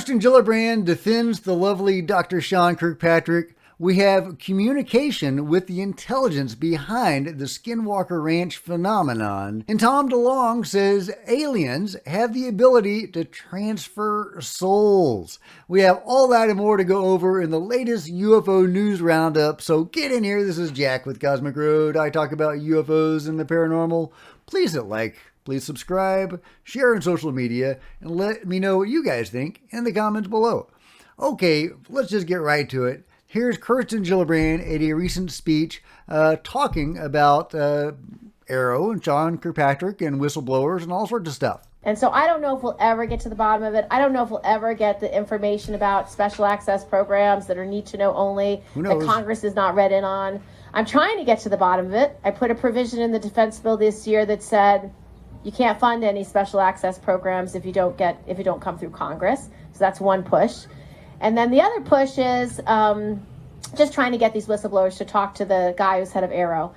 Kirsten Gillibrand defends the lovely Dr. Sean Kirkpatrick. We have communication with the intelligence behind the Skinwalker Ranch phenomenon. And Tom Delong says aliens have the ability to transfer souls. We have all that and more to go over in the latest UFO news roundup. So get in here. This is Jack with Cosmic Road. I talk about UFOs and the paranormal. Please hit like. Please subscribe, share on social media, and let me know what you guys think in the comments below. Okay, let's just get right to it. Here's Kirsten Gillibrand at a recent speech talking about AARO and Sean Kirkpatrick and whistleblowers and all sorts of stuff. And so I don't know if we'll ever get to the bottom of it. I don't know if we'll ever get the information about special access programs that are need to know only, that Congress is not read in on. I'm trying to get to the bottom of it. I put a provision in the defense bill this year that said you can't fund any special access programs if you don't come through Congress. So that's one push. And then the other push is just trying to get these whistleblowers to talk to the guy who's head of AARO,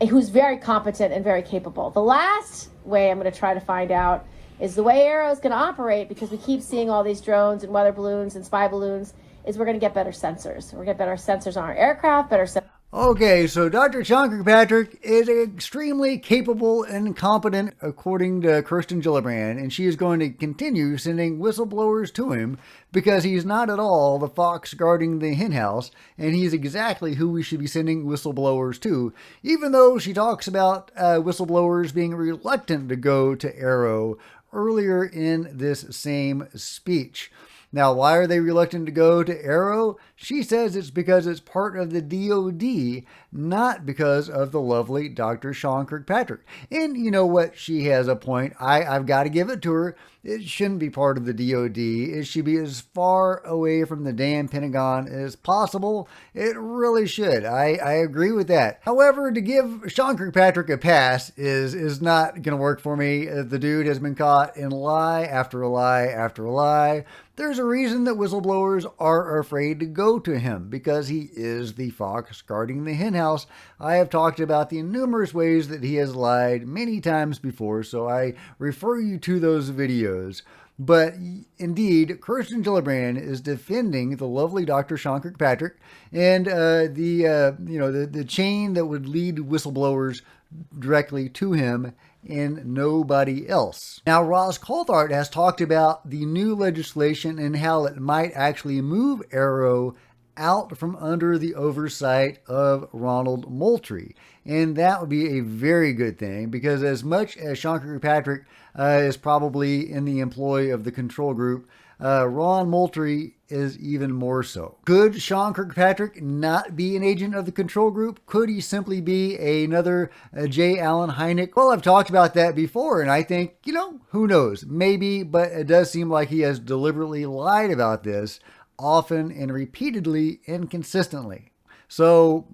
who's very competent and very capable. The last way I'm going to try to find out is the way AARO is going to operate, because we keep seeing all these drones and weather balloons and spy balloons, is we're going to get better sensors. We're going to get better sensors on our aircraft, better sensors. Okay, so Dr. Sean Kirkpatrick is extremely capable and competent, according to Kirsten Gillibrand, and she is going to continue sending whistleblowers to him because he's not at all the fox guarding the henhouse, and he's exactly who we should be sending whistleblowers to, even though she talks about whistleblowers being reluctant to go to AARO earlier in this same speech. Now, why are they reluctant to go to AARO? She says it's because it's part of the DOD, not because of the lovely Dr. Sean Kirkpatrick. And you know what? She has a point. I've got to give it to her. It shouldn't be part of the DOD. It should be as far away from the damn Pentagon as possible. It really should. I agree with that. However, to give Sean Kirkpatrick a pass is not going to work for me. The dude has been caught in lie after a lie after a lie. There's a reason that whistleblowers are afraid to go to him, because he is the fox guarding the henhouse. I have talked about the numerous ways that he has lied many times before, so I refer you to those videos. But indeed, Kirsten Gillibrand is defending the lovely Dr. Sean Kirkpatrick and the chain that would lead whistleblowers directly to him and nobody else. Now, Ross Coulthart has talked about the new legislation and how it might actually move AARO out from under the oversight of Ronald Moultrie. And that would be a very good thing, because as much as Sean Kirkpatrick is probably in the employ of the control group, Ron Moultrie is even more so. Could Sean Kirkpatrick not be an agent of the control group? Could he simply be another J. Allen Hynek? Well, I've talked about that before, and I think, who knows? Maybe, but it does seem like he has deliberately lied about this often and repeatedly and consistently. So,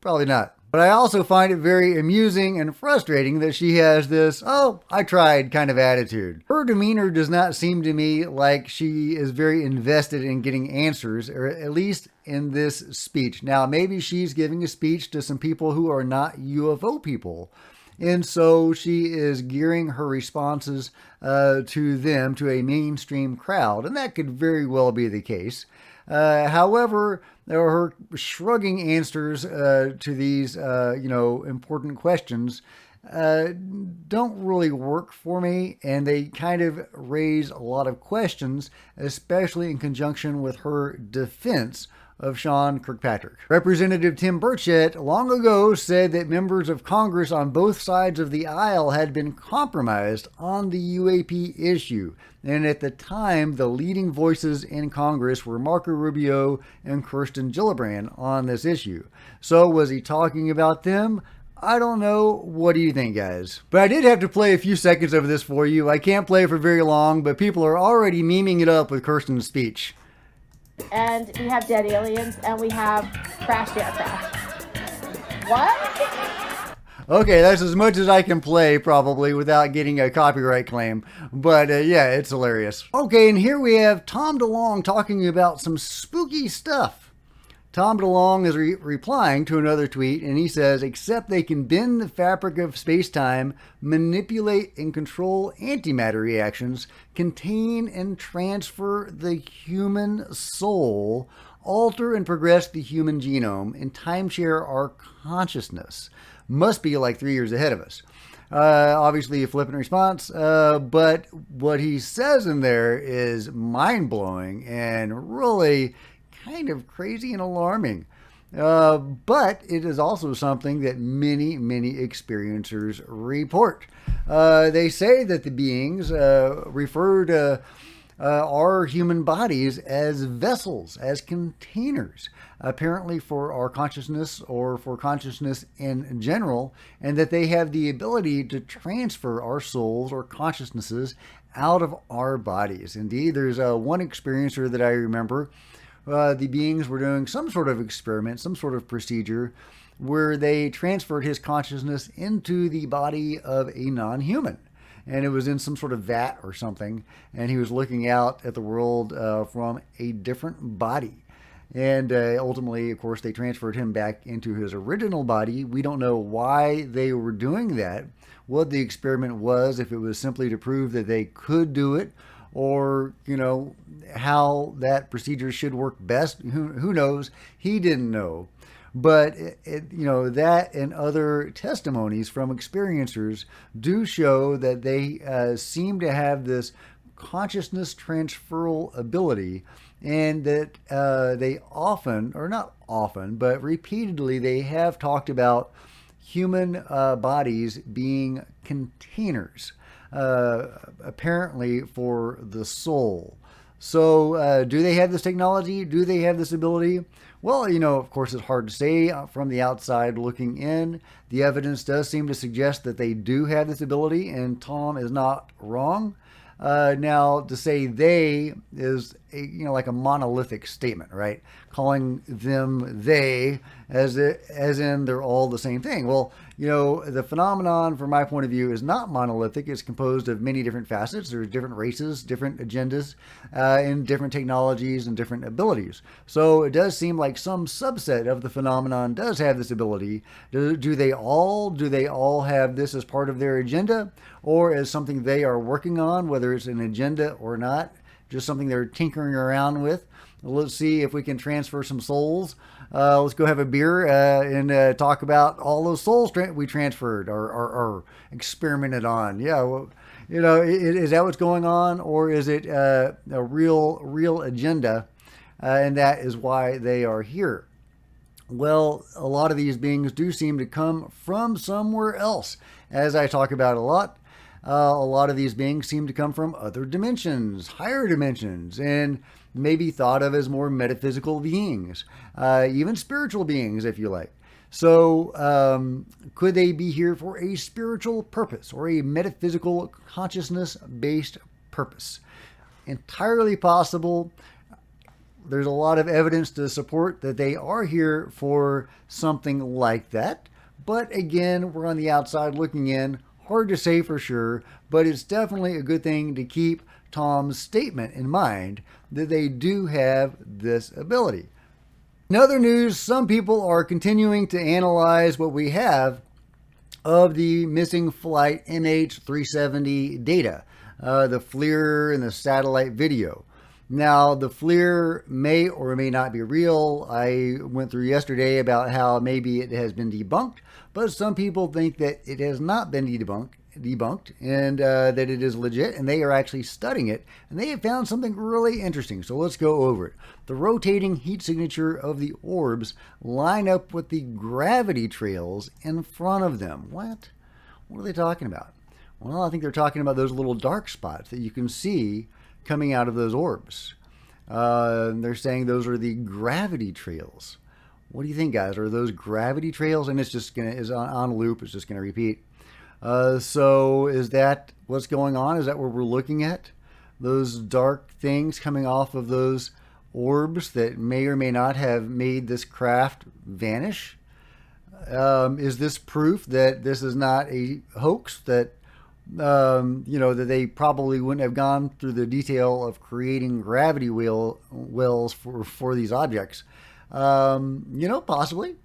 probably not. But I also find it very amusing and frustrating that she has this, oh, I tried kind of attitude. Her demeanor does not seem to me like she is very invested in getting answers, or at least in this speech. Now, maybe she's giving a speech to some people who are not UFO people. And so she is gearing her responses to them, to a mainstream crowd. And that could very well be the case. However, her shrugging answers to these, important questions don't really work for me, and they kind of raise a lot of questions, especially in conjunction with her defense of Sean Kirkpatrick. Representative Tim Burchett long ago said that members of Congress on both sides of the aisle had been compromised on the U.A.P. issue. And at the time, the leading voices in Congress were Marco Rubio and Kirsten Gillibrand on this issue. So was he talking about them? I don't know. What do you think, guys? But I did have to play a few seconds of this for you. I can't play for very long, but people are already memeing it up with Kirsten's speech. And we have dead aliens, and we have crashed aircraft. What? Okay, that's as much as I can play, probably, without getting a copyright claim. But, yeah, it's hilarious. Okay, and here we have Tom Delong talking about some spooky stuff. Tom DeLong is replying to another tweet, and he says, except they can bend the fabric of space-time, manipulate and control antimatter reactions, contain and transfer the human soul, alter and progress the human genome, and timeshare our consciousness. Must be like 3 years ahead of us. Obviously a flippant response, but what he says in there is mind-blowing and really kind of crazy and alarming. But it is also something that many experiencers report. They say that the beings refer to our human bodies as vessels, as containers, apparently for our consciousness or for consciousness in general, and that they have the ability to transfer our souls or consciousnesses out of our bodies. Indeed, there's one experiencer that I remember. The beings were doing some sort of experiment, some sort of procedure, where they transferred his consciousness into the body of a non-human. And it was in some sort of vat or something, and he was looking out at the world from a different body. And ultimately, of course, they transferred him back into his original body. We don't know why they were doing that, what the experiment was, if it was simply to prove that they could do it, or, how that procedure should work best. Who knows? He didn't know. But, that and other testimonies from experiencers do show that they seem to have this consciousness transferal ability, and that they often, or not often, but repeatedly, they have talked about human bodies being containers, apparently for the soul. So do they have this technology? Do they have this ability? Well, of course, it's hard to say from the outside looking in. The evidence does seem to suggest that they do have this ability, and Tom is not wrong. Now, to say they is like a monolithic statement, right? Calling them they as in they're all the same thing. Well, the phenomenon from my point of view is not monolithic. It's composed of many different facets. There's different races, different agendas, and different technologies and different abilities. So it does seem like some subset of the phenomenon does have this ability. Do they all have this as part of their agenda, or as something they are working on, whether it's an agenda or not, just something they're tinkering around with? Let's see if we can transfer some souls. Let's go have a beer and talk about all those souls we transferred or experimented on. Yeah, well, is that what's going on, or is it a real agenda, and that is why they are here? Well, a lot of these beings do seem to come from somewhere else. As I talk about a lot of these beings seem to come from other dimensions, higher dimensions, and maybe thought of as more metaphysical beings, even spiritual beings, if you like. So could they be here for a spiritual purpose or a metaphysical consciousness-based purpose? Entirely possible. There's a lot of evidence to support that they are here for something like that. But again, we're on the outside looking in. Hard to say for sure, but it's definitely a good thing to keep Tom's statement in mind that they do have this ability. In other news, some people are continuing to analyze what we have of the missing flight MH370 data, the FLIR and the satellite video. Now, the FLIR may or may not be real. I went through yesterday about how maybe it has been debunked, but some people think that it has not been debunked and that it is legit, and they are actually studying it, and they have found something really interesting. So let's go over it. The rotating heat signature of the orbs line up with the gravity trails in front of them. What? What are they talking about? Well, I think they're talking about those little dark spots that you can see coming out of those orbs. They're saying those are the gravity trails. What do you think, guys? Are those gravity trails? And it's just is on loop. It's just gonna repeat. So is that what's going on? Is that what we're looking at? Those dark things coming off of those orbs that may or may not have made this craft vanish? Is this proof that this is not a hoax, that that they probably wouldn't have gone through the detail of creating gravity wells for these objects Possibly.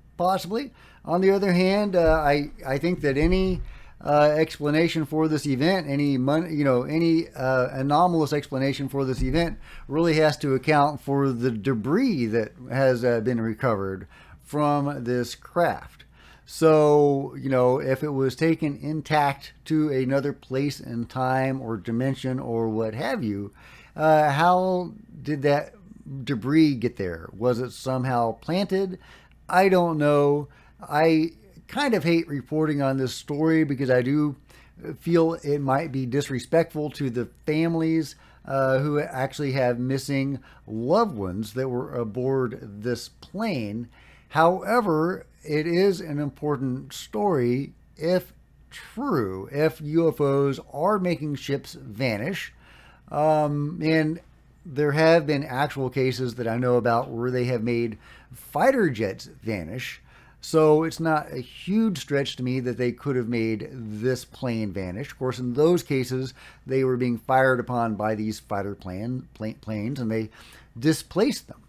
On the other hand, I think that any explanation for this event, any anomalous explanation for this event, really has to account for the debris that has been recovered from this craft. So, if it was taken intact to another place and time or dimension or what have you, how did that debris get there? Was it somehow planted? I don't know. I kind of hate reporting on this story because I do feel it might be disrespectful to the families who actually have missing loved ones that were aboard this plane. However, it is an important story if true, if UFOs are making ships vanish. And there have been actual cases that I know about where they have made fighter jets vanish. So it's not a huge stretch to me that they could have made this plane vanish. Of course, in those cases, they were being fired upon by these fighter planes, and they displaced them.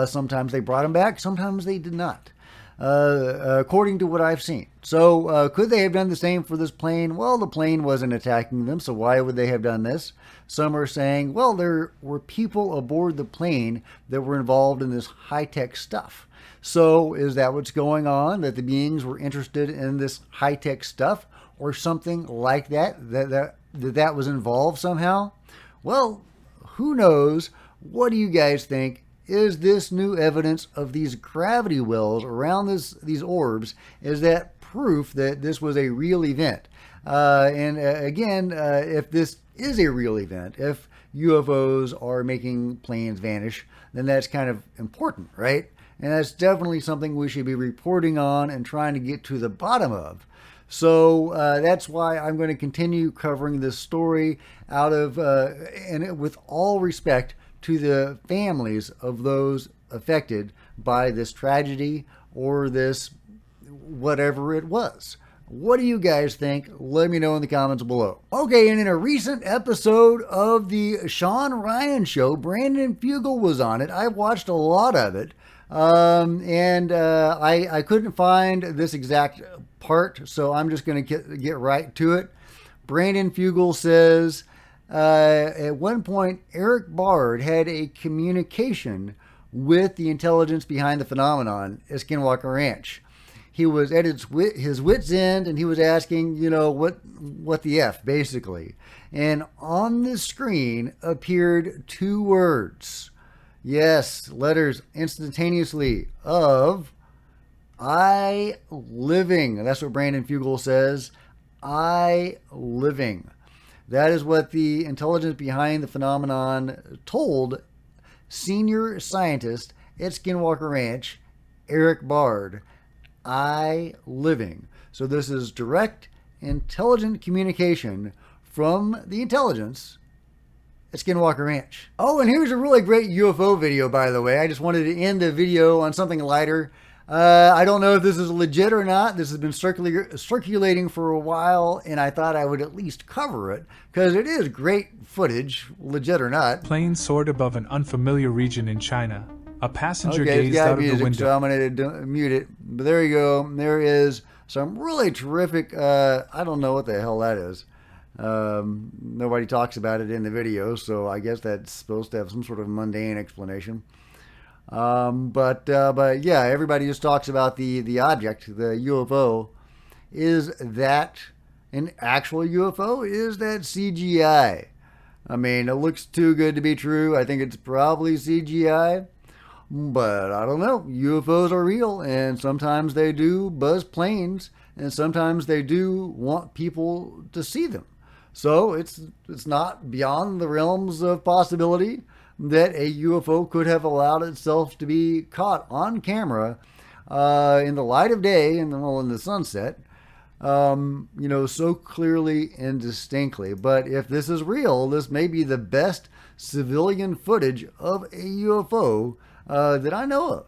Sometimes they brought them back, sometimes they did not, according to what I've seen. So could they have done the same for this plane? Well, the plane wasn't attacking them, so why would they have done this? Some are saying, well, there were people aboard the plane that were involved in this high-tech stuff. So is that what's going on, that the beings were interested in this high-tech stuff or something like that was involved somehow? Well, who knows? What do you guys think? Is this new evidence of these gravity wells around these orbs, is that proof that this was a real event? Again, if this is a real event, if UFOs are making planes vanish, then that's kind of important, right? And that's definitely something we should be reporting on and trying to get to the bottom of. So that's why I'm going to continue covering this story and with all respect to the families of those affected by this tragedy or this whatever it was. What do you guys think? Let me know in the comments below. Okay, and in a recent episode of the Sean Ryan Show, Brandon Fugel was on it. I watched a lot of it. I couldn't find this exact part, so I'm just going to get right to it. Brandon Fugel says, at one point, Eric Bard had a communication with the intelligence behind the phenomenon at Skinwalker Ranch. He was at his wit's end, and he was asking, what the F, basically. And on the screen appeared two words. Yes, letters instantaneously of I living. That's what Brandon Fugel says. I living. That is what the intelligence behind the phenomenon told senior scientist at Skinwalker Ranch, Eric Bard. I living. So this is direct, intelligent communication from the intelligence at Skinwalker Ranch. Oh, and here's a really great UFO video, by the way. I just wanted to end the video on something lighter. I don't know if this is legit or not. This has been circulating for a while, and I thought I would at least cover it, because it is great footage, legit or not. Plane soared above an unfamiliar region in China. A passenger gazed out of the window. So I'm going to mute it. But there you go. There is some really terrific, I don't know what the hell that is. Nobody talks about it in the video, so I guess that's supposed to have some sort of mundane explanation. But yeah, everybody just talks about the object, the UFO. Is that an actual UFO? Is that CGI? I mean, it looks too good to be true. I think it's probably CGI. But I don't know. UFOs are real, and sometimes they do buzz planes, and sometimes they do want people to see them. So it's not beyond the realms of possibility that a UFO could have allowed itself to be caught on camera in the light of day and in the sunset, so clearly and distinctly. But if this is real, this may be the best civilian footage of a UFO that I know of.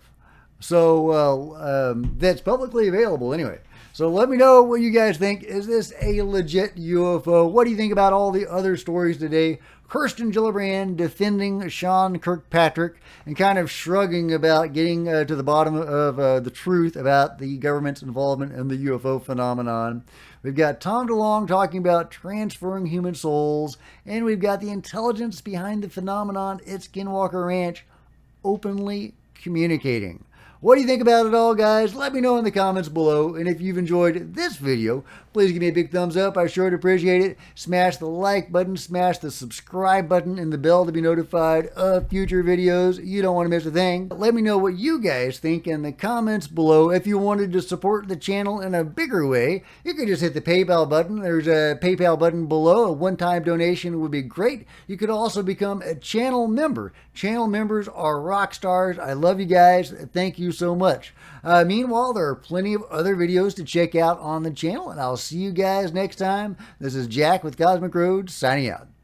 So that's publicly available anyway. So let me know what you guys think. Is this a legit UFO? What do you think about all the other stories today? Kirsten Gillibrand defending Sean Kirkpatrick and kind of shrugging about getting to the bottom of the truth about the government's involvement in the UFO phenomenon. We've got Tom Delong talking about transferring human souls, and we've got the intelligence behind the phenomenon at Skinwalker Ranch openly communicating. What do you think about it all, guys? Let me know in the comments below. And if you've enjoyed this video, please give me a big thumbs up. I sure would appreciate it. Smash the like button, smash the subscribe button, and the bell to be notified of future videos. You don't want to miss a thing. Let me know what you guys think in the comments below. If you wanted to support the channel in a bigger way, you could just hit the PayPal button. There's a PayPal button below. A one-time donation would be great. You could also become a channel member. Channel members are rock stars. I love you guys. Thank you so much. Meanwhile, there are plenty of other videos to check out on the channel, and I'll see you guys next time. This is Jack with Cosmic Road, signing out.